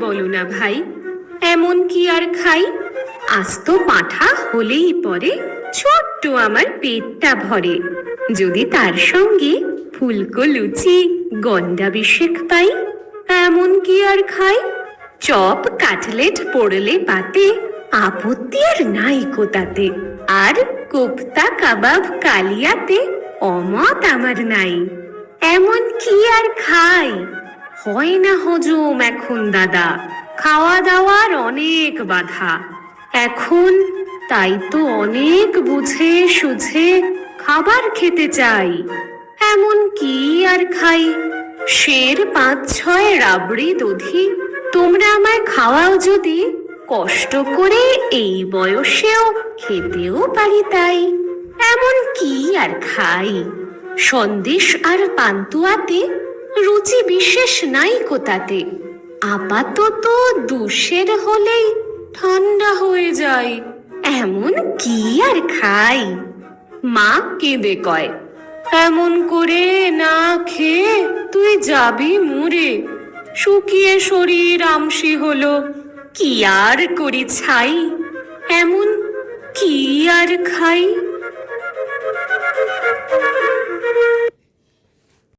বলো না ভাই, এমন কি আর খাই? আস্ত পাঁঠা হলেই পরে ছোট্ট আমার পেটটা ভরে। যদি তার সঙ্গে ফুলকো লুচি গন্ডা বিশেক পাই, এমন কি আর খাই? চপ কাটলেট পড়লে পাতে, আপত্তি আর নাই কোতাতে। আর কোপ্তা কাবাব কালিয়াতে, অমত আমার নাই। এমন কি আর খাই? হয় না হজম এখন দাদা, খাওয়া দাওয়ার অনেক বাধা এখন। তাই তো অনেক বুঝে সুঝে খাবার খেতে চাই। এমন কি আর খাই? শের ৫-৬ রাবড়ি দধি তোমরা আমায় খাওয়াও যদি, কষ্ট করে এই বয়সেও খেতেও পারি তাই। এমন কি আর খাই? সন্দেশ আর পান্তুয়াতে রুচি বিশেষ নাই কোতাতে। আপাতত দুশের হলেই ঠান্ডা হয়ে যায়। এমন কি আর খাই? মা কেঁদে কয়, এমন করে না খেয়ে তুই যাবি মুরে। শুকিয়ে শরীর আমসি হলো, কি আর করি ছাই? এমন কি আর খাই?